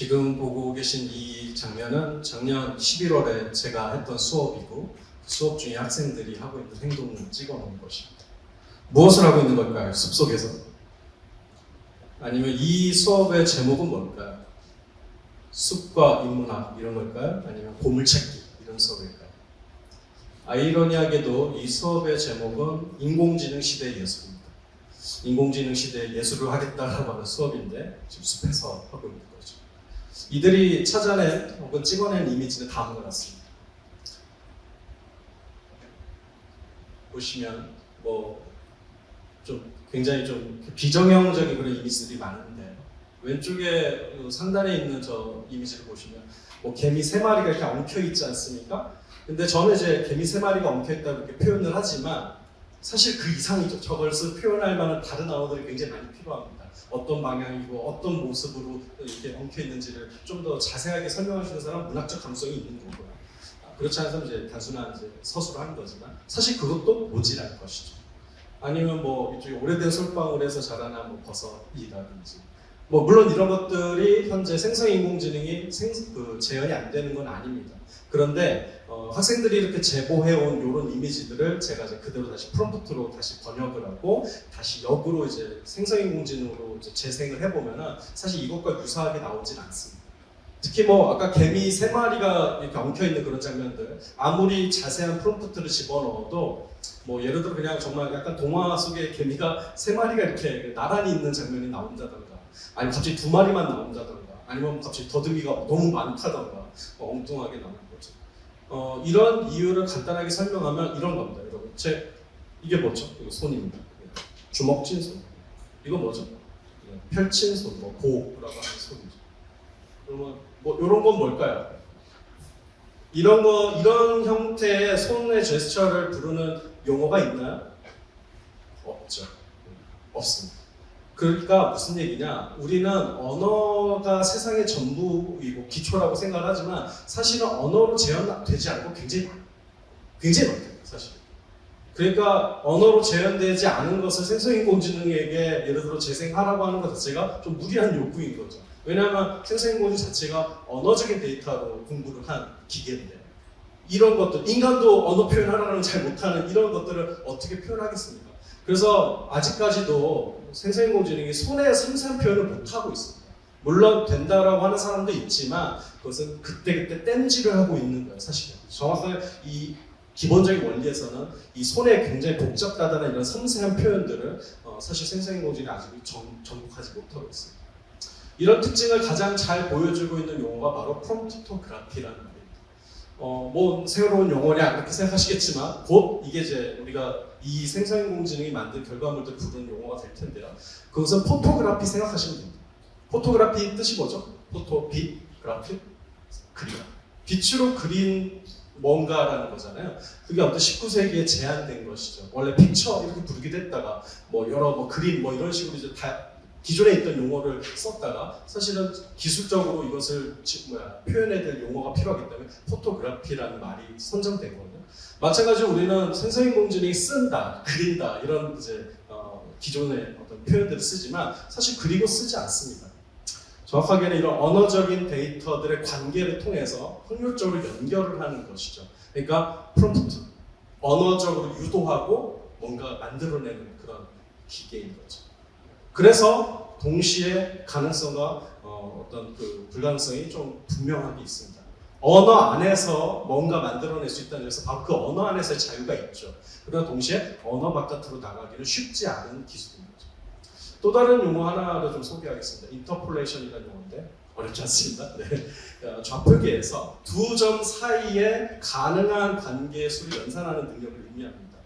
지금 보고 계신 이 장면은 작년 11월에 제가 했던 수업이고 수업 중에 학생들이 하고 있는 행동을 찍어 놓은 것입니다. 무엇을 하고 있는 걸까요? 숲속에서? 아니면 이 수업의 제목은 뭘까요? 숲과 인문학 이런 걸까요? 아니면 보물찾기 이런 수업일까요? 아이러니하게도 이 수업의 제목은 인공지능 시대의 예술입니다. 인공지능 시대의 예술을 하겠다라고 하는 수업인데 지금 숲에서 하고 있는 거죠. 이들이 찾아낸 혹은 찍어낸 이미지는 다음과 같습니다. 보시면 좀 굉장히 좀 비정형적인 그런 이미지들이 많은데 왼쪽에 상단에 있는 저 이미지를 보시면 개미 3마리가 이렇게 엉켜 있지 않습니까? 근데 저는 이제 개미 3마리가 엉켜 있다고 이렇게 표현을 하지만 사실 그 이상이죠. 저것을 표현할 만한 다른 언어들이 굉장히 많이 필요합니다. 어떤 방향이고 어떤 모습으로 이렇게 엉켜 있는지를 좀 더 자세하게 설명해 주는 사람은 문학적 감성이 있는 거고요. 그렇지 않으면 이제 단순한 서술을 하는 거지만 사실 그것도 모질할 것이죠. 아니면 이쪽에 오래된 솔방울에서 자라난 버섯이라든지 물론 이런 것들이 현재 생성인공지능이 재현이 안 되는 건 아닙니다. 그런데 학생들이 이렇게 제보해온 이런 이미지들을 제가 이제 그대로 다시 프롬프트로 다시 번역을 하고 다시 역으로 이제 생성인공지능으로 이제 재생을 해보면은 사실 이것과 유사하게 나오진 않습니다. 특히 아까 개미 3마리가 이렇게 엉켜있는 그런 장면들 아무리 자세한 프롬프트를 집어넣어도 예를 들어 그냥 정말 약간 동화 속의 개미가 3마리가 이렇게 나란히 있는 장면이 나온다던가 아니면 갑자기 2마리만 나온다던가 아니면 갑자기 더듬이가 너무 많다던가 엉뚱하게 나오는 거죠. 이런 이유를 간단하게 설명하면 이런 겁니다. 여러분 이게 뭐죠? 이거 손입니다. 주먹진 손. 이거 뭐죠? 펼친 손, 고라고 하는 손이죠. 그러면 이런 건 뭘까요? 이런 형태의 손의 제스처를 부르는 용어가 있나요? 없죠. 없습니다. 그러니까 무슨 얘기냐? 우리는 언어가 세상의 전부이고 기초라고 생각을 하지만 사실은 언어로 재현되지 않고 굉장히 많거든요, 사실. 그러니까 언어로 재현되지 않은 것을 생성인공지능에게 예를 들어 재생하라고 하는 것 자체가 좀 무리한 요구인 거죠. 왜냐하면 생성인공지능 자체가 언어적인 데이터로 공부를 한 기계인데 이런 것들, 인간도 언어 표현하라는 잘 못하는 이런 것들을 어떻게 표현하겠습니까? 그래서 아직까지도 생성인공지능이 손의 섬세한 표현을 못하고 있습니다. 물론 된다라고 하는 사람도 있지만 그것은 그때그때 땜질을 하고 있는 거예요, 사실은. 정확하게 이 기본적인 원리에서는 이 손에 굉장히 복잡하다는 이런 섬세한 표현들을 사실 생성인공지능이 아직 정복하지 못하고 있습니다. 이런 특징을 가장 잘 보여주고 있는 용어가 바로 프롬프토그래피라는 말입니다. 새로운 용어냐 이렇게 생각하시겠지만 곧 이게 이제 우리가 이 생성인공지능이 만든 결과물들 부르는 용어가 될 텐데요. 그것은 포토그래피 생각하시면 됩니다. 포토그래피 뜻이 뭐죠? 포토, 빛, 그래피, 그리다. 빛으로 그린 뭔가라는 거잖아요. 그게 어떤 19세기에 제한된 것이죠. 원래 픽처 이렇게 부르기도 했다가 여러 그림 이런 식으로 이제 다 기존에 있던 용어를 썼다가 사실은 기술적으로 이것을 표현해야 될 용어가 필요하기 때문에 포토그래피라는 말이 선정되거든요. 마찬가지로 우리는 생성인공지능이 쓴다, 그린다 이런 이제 기존의 어떤 표현들을 쓰지만 사실 그리고 쓰지 않습니다. 정확하게는 이런 언어적인 데이터들의 관계를 통해서 확률적으로 연결을 하는 것이죠. 그러니까 프롬프트, 언어적으로 유도하고 뭔가 만들어내는 그런 기계인 거죠. 그래서 동시에 가능성과 어떤 그 불가능성이 좀 분명하게 있습니다. 언어 안에서 뭔가 만들어낼 수 있다는 점에서 바로 그 언어 안에서의 자유가 있죠. 그러나 동시에 언어 바깥으로 나가기는 쉽지 않은 기술인 거죠. 또 다른 용어 하나를 좀 소개하겠습니다. 인터폴레이션이라는 용어인데 어렵지 않습니다. 네. 좌표계에서 두 점 사이에 가능한 관계의 수를 연산하는 능력을 의미합니다.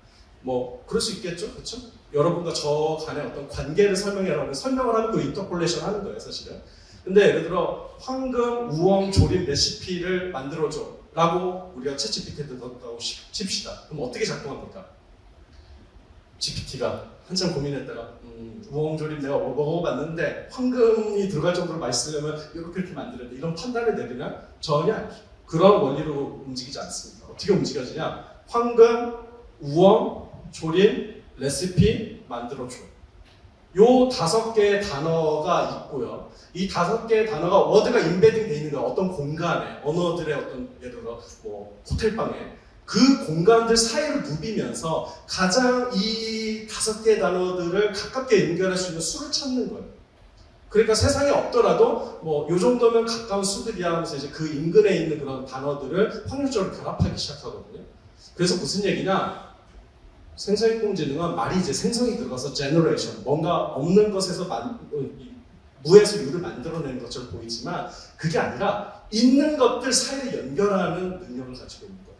그럴 수 있겠죠, 그렇죠? 여러분과 저 간의 어떤 관계를 설명하면 그 인터폴레이션 하는 거예요, 사실은. 근데 예를 들어 황금, 우엉, 조림 레시피를 만들어줘 라고 우리가 챗GPT에 넣었다고 칩시다. 그럼 어떻게 작동합니까? GPT가 한참 고민했다가 우엉 조림 내가 먹어봤는데 황금이 들어갈 정도로 맛있으려면 이렇게 만들어야 돼. 이런 판단을 내리면 전혀 아니죠. 그런 원리로 움직이지 않습니다. 어떻게 움직여지냐? 황금, 우엉, 조림, 레시피 만들어줘. 요 5개의 단어가 있고요. 이 5개의 단어가 워드가 인베딩 돼 있는 거예요. 어떤 공간에, 언어들의 어떤 예를 들어 뭐 호텔방에 그 공간들 사이를 누비면서 가장 이 5개의 단어들을 가깝게 연결할 수 있는 수를 찾는 거예요. 그러니까 세상에 없더라도 뭐 요 정도면 가까운 수들이야 하면서 이제 그 인근에 있는 그런 단어들을 확률적으로 결합하기 시작하거든요. 그래서 무슨 얘기냐? 생성인공지능은 말이 이제 생성이 들어가서 제너레이션, 뭔가 없는 것에서 무에서 유를 만들어내는 것처럼 보이지만 그게 아니라 있는 것들 사이를 연결하는 능력을 가지고 있는 거예요.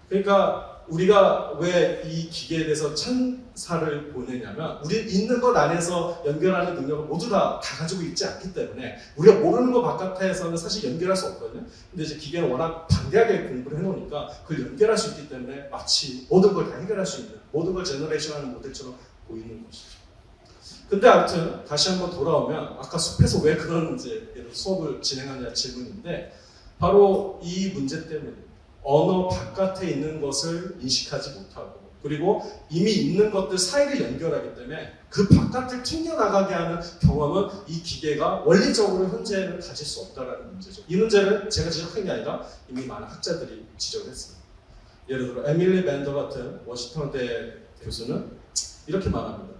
그러니까 우리가 왜 이 기계에 대해서 천사를 보내냐면 우리 있는 것 안에서 연결하는 능력을 모두 다 가지고 있지 않기 때문에 우리가 모르는 것 바깥에서는 사실 연결할 수 없거든요. 근데 이제 기계는 워낙 방대하게 공부를 해놓으니까 그걸 연결할 수 있기 때문에 마치 모든 걸 다 해결할 수 있는, 모든 걸 제너레이션하는 모델처럼 보이는 것이죠. 근데 아무튼 다시 한번 돌아오면 아까 숲에서 왜 그런 이제 수업을 진행하냐 질문인데 바로 이 문제 때문에 언어 바깥에 있는 것을 인식하지 못하고 그리고 이미 있는 것들 사이를 연결하기 때문에 그 바깥을 튕겨나가게 하는 경험은 이 기계가 원리적으로 현재는 가질 수 없다는 문제죠. 이 문제를 제가 지적한 게 아니라 이미 많은 학자들이 지적을 했습니다. 예를 들어 에밀리 밴더 같은 워싱턴대 교수는 이렇게 말합니다.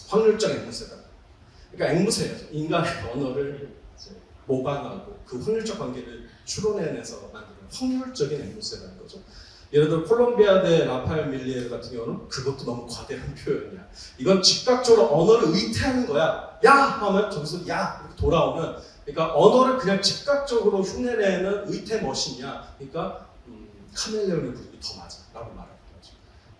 확률적 앵무새다. 그러니까 앵무새예요. 인간의 언어를 모방하고 그 확률적 관계를 추론해내서 만드는 확률적인 앵무새라는 거죠. 예를 들어 콜롬비아대 라파엘 밀리에 같은 경우는 그것도 너무 과대한 표현이야. 이건 즉각적으로 언어를 의태하는 거야. 야! 하면 저기서 야! 이렇게 돌아오는, 그러니까 언어를 그냥 즉각적으로 흉내내는 의태 머신이야. 그러니까 카멜레온의 부름이 더 맞아 라고 말합니다.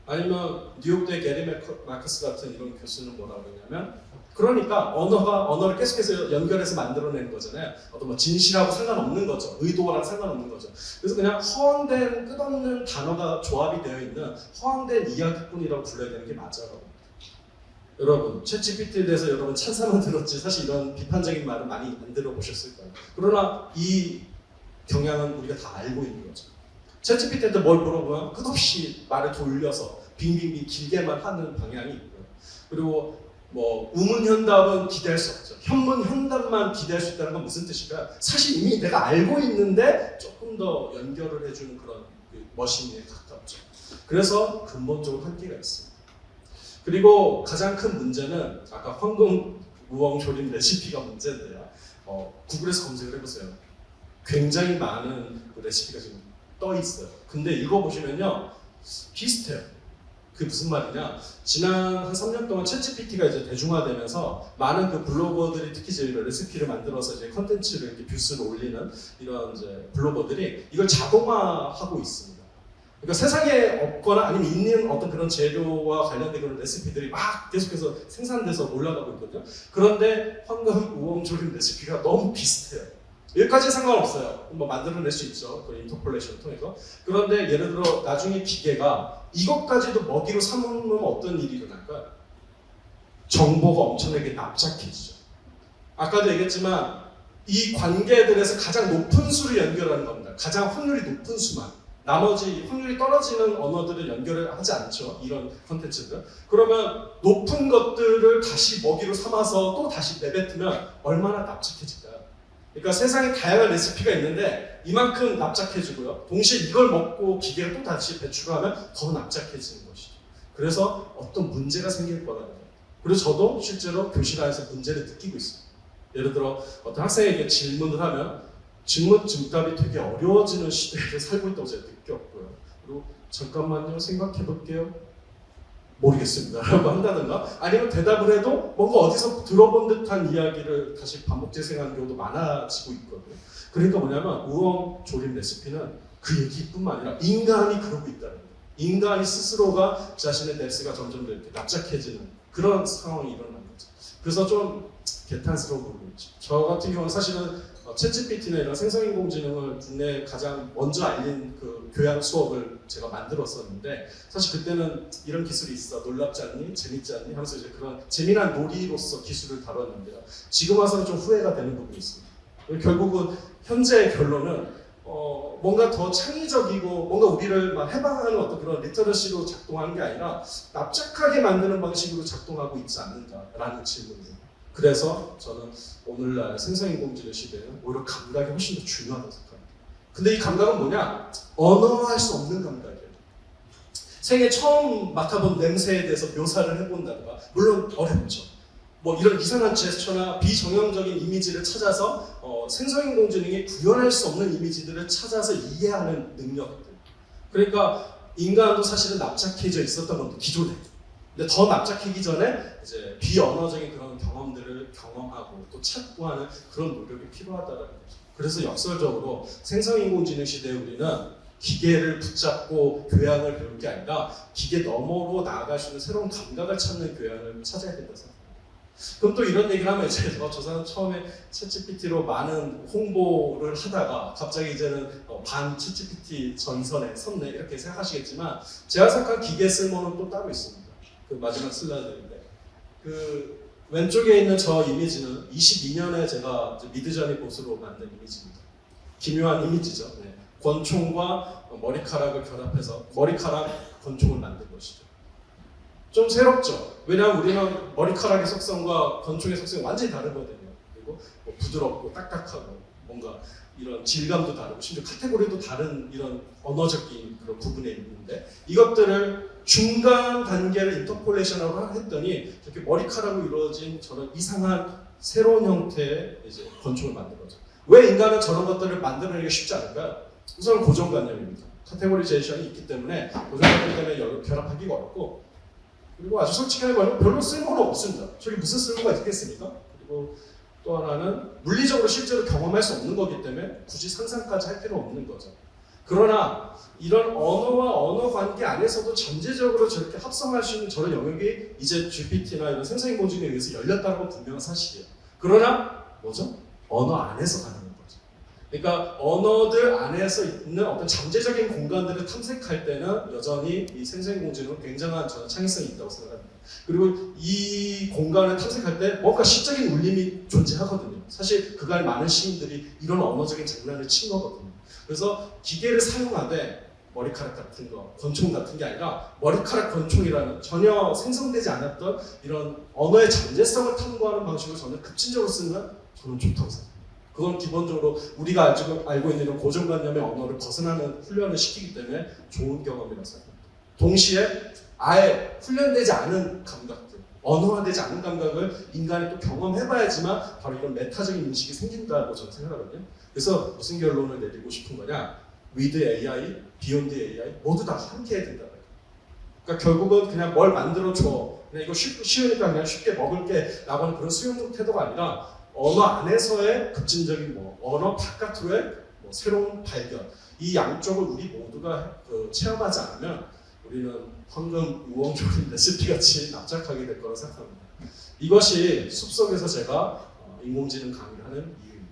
아니면 뉴욕대 게리 마커스 같은 이런 교수는 뭐라고 그러냐면 그러니까 언어를 계속해서 연결해서 만들어내는 거잖아요. 어떤 뭐 진실하고 상관없는 거죠. 의도랑 상관없는 거죠. 그래서 그냥 허황된 끝없는 단어가 조합이 되어 있는 허황된 이야기꾼이라고 불러야 되는 게 맞아요. 여러분, 챗GPT에 대해서 여러분 찬사만 들었지 사실 이런 비판적인 말은 많이 안 들어보셨을 거예요. 그러나 이 경향은 우리가 다 알고 있는 거죠. 챗GPT한테 뭘 물어보면 끝없이 말을 돌려서 빙빙빙 길게만 하는 방향이 있고요. 그리고 뭐 우문현답은 기대할 수 없죠. 현문현답만 기대할 수 있다는 건 무슨 뜻일까요? 사실 이미 내가 알고 있는데 조금 더 연결을 해주는 그런 머신에 가깝죠. 그래서 근본적으로 한계가 있습니다. 그리고 가장 큰 문제는 아까 황금 우엉 조림 레시피가 문제인데요. 구글에서 검색을 해보세요. 굉장히 많은 그 레시피가 지금 떠 있어요. 근데 읽어보시면요 비슷해요. 그게 무슨 말이냐? 지난 한 3년 동안 챗GPT가 이제 대중화되면서 많은 그 블로거들이 특히 이제 레시피를 만들어서 이제 컨텐츠를 이렇게 뷰스를 올리는 이런 이제 블로거들이 이걸 자동화하고 있습니다. 그러니까 세상에 없거나 아니면 있는 어떤 그런 재료와 관련된 그런 레시피들이 막 계속해서 생산돼서 올라가고 있거든요. 그런데 황금 우엉조림 레시피가 너무 비슷해요. 여기까지 상관없어요. 뭐 만들어낼 수 있죠. 그 인터폴레이션을 통해서. 그런데 예를 들어 나중에 기계가 이것까지도 먹이로 삼으면 어떤 일이 일어날까요? 정보가 엄청나게 납작해지죠. 아까도 얘기했지만 이 관계들에서 가장 높은 수를 연결하는 겁니다. 가장 확률이 높은 수만. 나머지 확률이 떨어지는 언어들을 연결을 하지 않죠. 이런 컨텐츠들. 그러면 높은 것들을 다시 먹이로 삼아서 또 다시 내뱉으면 얼마나 납작해질까요? 그러니까 세상에 다양한 레시피가 있는데 이만큼 납작해지고요. 동시에 이걸 먹고 기계가 또 다시 배출을 하면 더 납작해지는 것이죠. 그래서 어떤 문제가 생길 거라는 거예요. 그리고 저도 실제로 교실 안에서 문제를 느끼고 있습니다. 예를 들어 어떤 학생에게 질문을 하면 질문 즉답이 되게 어려워지는 시대에 살고 있다고 제가 느꼈고요. 그리고 잠깐만요 생각해 볼게요. 모르겠습니다 라고 한다든가 아니면 대답을 해도 뭔가 어디서 들어본 듯한 이야기를 다시 반복 재생하는 경우도 많아지고 있거든요. 그러니까 뭐냐면 우엉 조림 레시피는 그 얘기뿐만 아니라 인간이 그러고 있다는 거예요. 인간이 스스로가 자신의 뎁스가 점점 이렇게 납작해지는 그런 상황이 일어나는 거죠. 그래서 좀 개탄스러운 부분이 있죠. 저 같은 경우는 사실은 챗GPT나 이런 생성인공지능을 국내에 가장 먼저 알린 그 교양 수업을 제가 만들었었는데 사실 그때는 이런 기술이 있어 놀랍지 않니? 재밌지 않니? 하면서 이제 그런 재미난 놀이로서 기술을 다뤘는데요. 지금 와서는 좀 후회가 되는 부분이 있습니다. 결국은 현재의 결론은 뭔가 더 창의적이고 뭔가 우리를 막 해방하는 어떤 그런 리터러시로 작동하는 게 아니라 납작하게 만드는 방식으로 작동하고 있지 않는가라는 질문이에요. 그래서 저는 오늘날 생성인공지능 시대는 오히려 감각이 훨씬 더 중요하다고 생각합니다. 근데 이 감각은 뭐냐? 언어할 수 없는 감각이에요. 생애 처음 맡아본 냄새에 대해서 묘사를 해본다든가, 물론 어렵죠. 뭐 이런 이상한 제스처나 비정형적인 이미지를 찾아서 생성인공지능이 구현할 수 없는 이미지들을 찾아서 이해하는 능력들. 그러니까 인간도 사실은 납작해져 있었던 건데 기존에. 근데 더 납작해지기 전에 이제 비언어적인 그런 경험들을 경험하고 또 찾고 하는 그런 노력이 필요하다는 거죠. 그래서 역설적으로 생성인공지능 시대에 우리는 기계를 붙잡고 교양을 배울 게 아니라 기계 너머로 나아갈 수 있는 새로운 감각을 찾는 교양을 찾아야 된다고 생각합니다. 그럼 또 이런 얘기를 하면 이제 저 사람 처음에 챗GPT로 많은 홍보를 하다가 갑자기 이제는 반 챗GPT 전선에 섰네 이렇게 생각하시겠지만 제가 생각한 기계 쓸모는 또 따로 있습니다. 그 마지막 슬라이드인데 그 왼쪽에 있는 저 이미지는 22년에 제가 미드저니 보스로 만든 이미지입니다. 기묘한 이미지죠. 네. 권총과 머리카락을 결합해서 머리카락 권총을 만든 것이죠. 좀 새롭죠. 왜냐하면 우리는 머리카락의 속성과 권총의 속성이 완전히 다르거든요. 그리고 뭐 부드럽고 딱딱하고 뭔가 이런 질감도 다르고 심지어 카테고리도 다른 이런 언어적인 그런 부분에 있는데 이것들을 중간 단계를 인터폴레이션으로 했더니 이렇게 머리카락으로 이루어진 저런 이상한 새로운 형태의 이제 권총을 만든 거죠. 왜 인간은 저런 것들을 만들어내기 쉽지 않을까요? 우선 고정관념입니다. 카테고리제이션이 있기 때문에 고정관념 때문에 결합하기가 어렵고 그리고 아주 솔직하게 말하면 별로 쓸모는 없습니다. 저게 무슨 쓸모가 있겠습니까? 그리고 또 하나는 물리적으로 실제로 경험할 수 없는 거기 때문에 굳이 상상까지 할 필요 없는 거죠. 그러나 이런 언어와 언어 관계 안에서도 전제적으로 저렇게 합성할 수 있는 저런 영역이 이제 GPT나 이런 생성인공지능에 의해서 열렸다는 건 분명한 사실이에요. 그러나 뭐죠? 언어 안에서 가능한 거죠. 그러니까 언어들 안에서 있는 어떤 잠재적인 공간들을 탐색할 때는 여전히 이 생성인공지능은 굉장한 저는 창의성이 있다고 생각합니다. 그리고 이 공간을 탐색할 때 뭔가 시적인 울림이 존재하거든요. 사실 그간 많은 시민들이 이런 언어적인 장난을 친 거거든요. 그래서 기계를 사용하되 머리카락 같은 거, 권총 같은 게 아니라 머리카락 권총이라는 전혀 생성되지 않았던 이런 언어의 잠재성을 탐구하는 방식으로 저는 급진적으로 쓰면 저는 좋다고 생각합니다. 그건 기본적으로 우리가 지금 알고 있는 이런 고정관념의 언어를 벗어나는 훈련을 시키기 때문에 좋은 경험이라고 생각합니다. 동시에 아예 훈련되지 않은 감각들, 언어화되지 않은 감각을 인간이 또 경험해봐야지만 바로 이런 메타적인 인식이 생긴다고 저는 생각하거든요. 그래서 무슨 결론을 내리고 싶은 거냐? with AI, beyond AI 모두 다 함께 해야 된다. 그러니까 결국은 그냥 뭘 만들어줘. 그냥 이거 쉬우니까 그냥 쉽게 먹을게 라고 하는 그런 수용적 태도가 아니라 언어 안에서의 급진적인 언어 바깥으로의 새로운 발견. 이 양쪽을 우리 모두가 체험하지 않으면 우리는 황금 우엉조림 레시피 같이 납작하게 될 거라고 생각합니다. 이것이 숲속에서 제가 인공지능 강의를 하는 이유입니다.